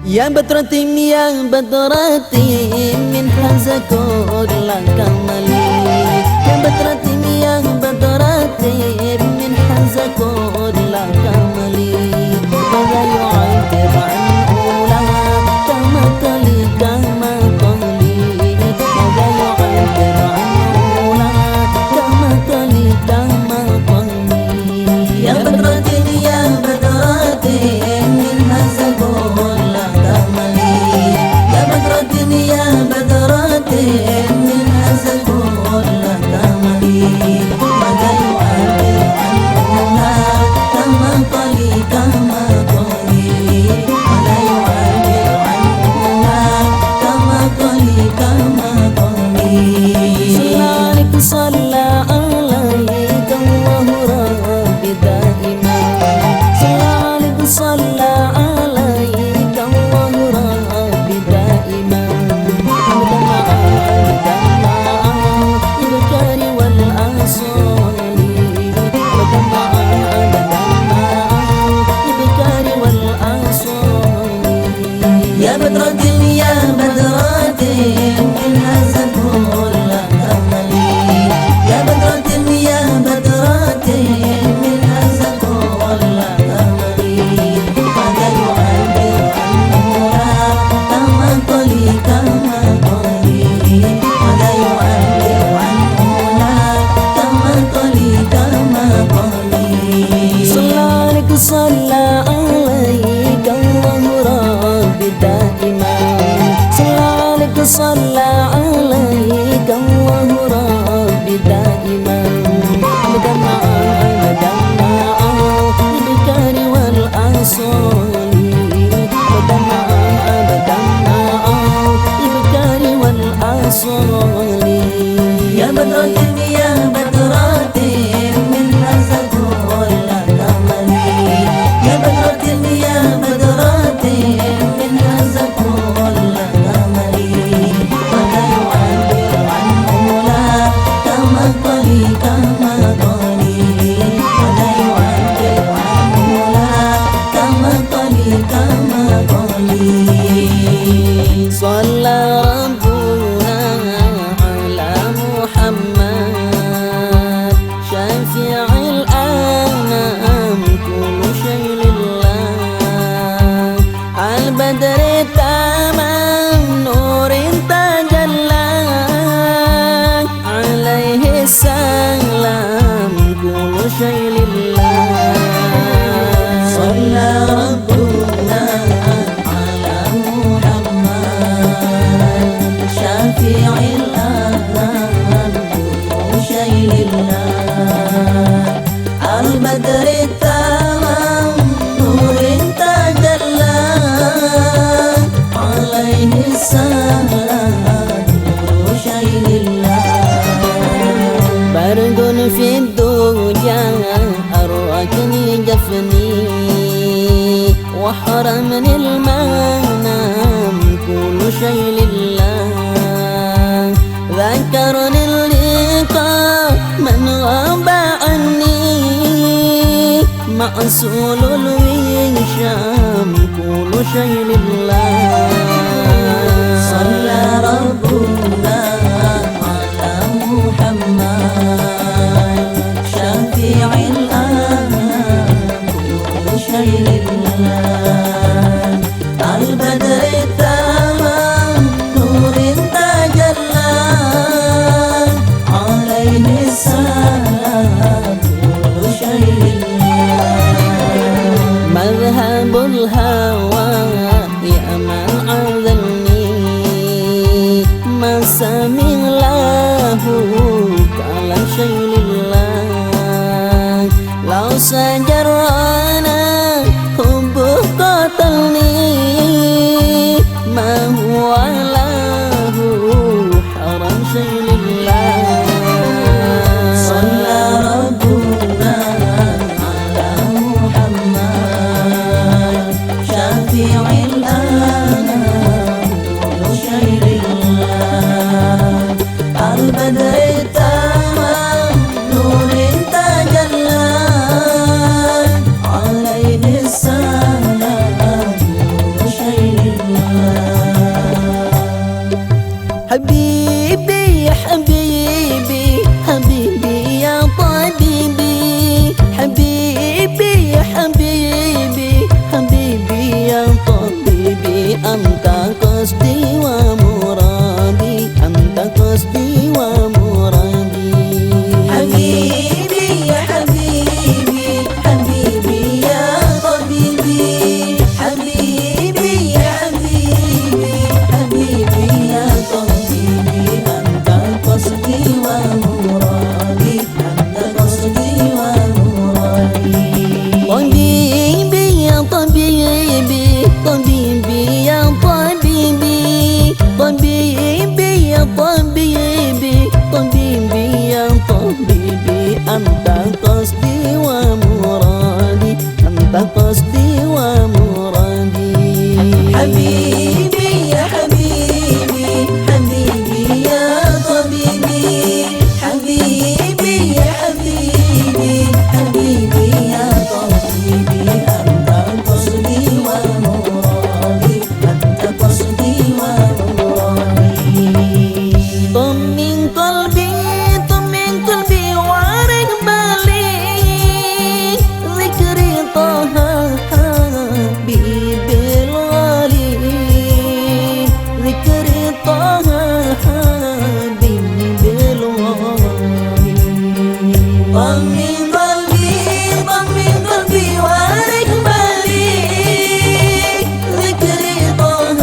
Ya Badratin ya Badratin min hazakur lakamali. Ya Badratin ya Badratin min hazakur lakamali. Wala yu'adir an ula kama kali kama kali. Wala yu'adir an ula kama kali kama kali. Ya Badratin ya Badratin min hazakur من أزكور لكملي ولا يعبر عنها كما قلي كما قلي ولا يعبر عنها كما قلي كما قلي صلى عليك الله ربي دائما صلى عليك الله ربي دائما يا بدرة يا بدرة من هزكور لكملي. يا بدرة يا بدرة من هزكور لكملي. قد يعبر عنها كما قلي كما قلي قد يعبر عنها كما قلي كما قلي. صلى عليك الله ربي دائما صلى عليك الله ربي دائما مدمعا بالكار والأصول مدمعا بالكار والأصول. يا بدرة يا بدرة من هزكور لكملي. يا بدرة يا بدرة من هزكور لكملي ولا يعبر عنه كما قلي كما قلي ولا يعبر عنه كما قلي كما قلي. صلى ربنا على محمد شافع الأنام كل شيء لله. البدر تمام نور تجلى عليه السلام كل شيء لله. صلى ربنا على محمد شافع الأنام كل شيء لله. البدر تمام نور تجلى عليه السلام كل شيء لله. برق في الدنيا أركني جفني وحرمني المنام كل شيء لله. ذكرني اللقاء من غاب عني معسول الوشام كل شيء لله. صلى ربنا على محمد شافع سجرانا حبه قتلني ما هو له حرام شيء لله صلى ربنا على محمد شفيع الأنام كل شيء لله البدر التمام نور تجلى عليه السلام كل شيء لله حبيبي يا حبيبي حبيبي يا طبيبي حبيبي يا حبيبي حبيبي يا طبيبي أنت قصدي ومرادي أنت قصدي ومرادي حبيبي يا حبيبي حبيبي يا طبيبي حبيبي يا حبيبي حبيبي يا طبيبي أنت قصدي ومرادي أنت قصدي ومرادي طبيبي يا طبيبي طبيبي يا طبيبي طبيبي يا طبيبي طبيبي يا طبيبي أنت قصدي ومرادي أنت قصدي ومرادي حبيبي يا حبيبي حبيبي يا طبيبي حبيبي يا حبيبي حبيبي يا طبيبي أنت قصدي ومرادي أنت قصدي ومرادي طمن قلبي طمن قلبي وارق بالي ذكري طه حبيب الغالي ذكري طه حبيب الغالي طمن قلبي وارق بالي ذكري طه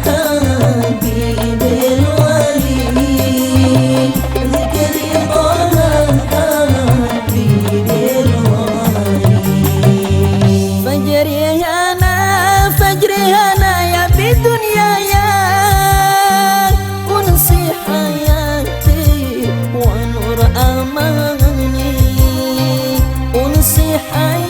حبيب الغالي ذكري طه حبيب الغالي فجري أنا يا بالدنيا يا أنسي حياتي ونور أماني أنسي حياتي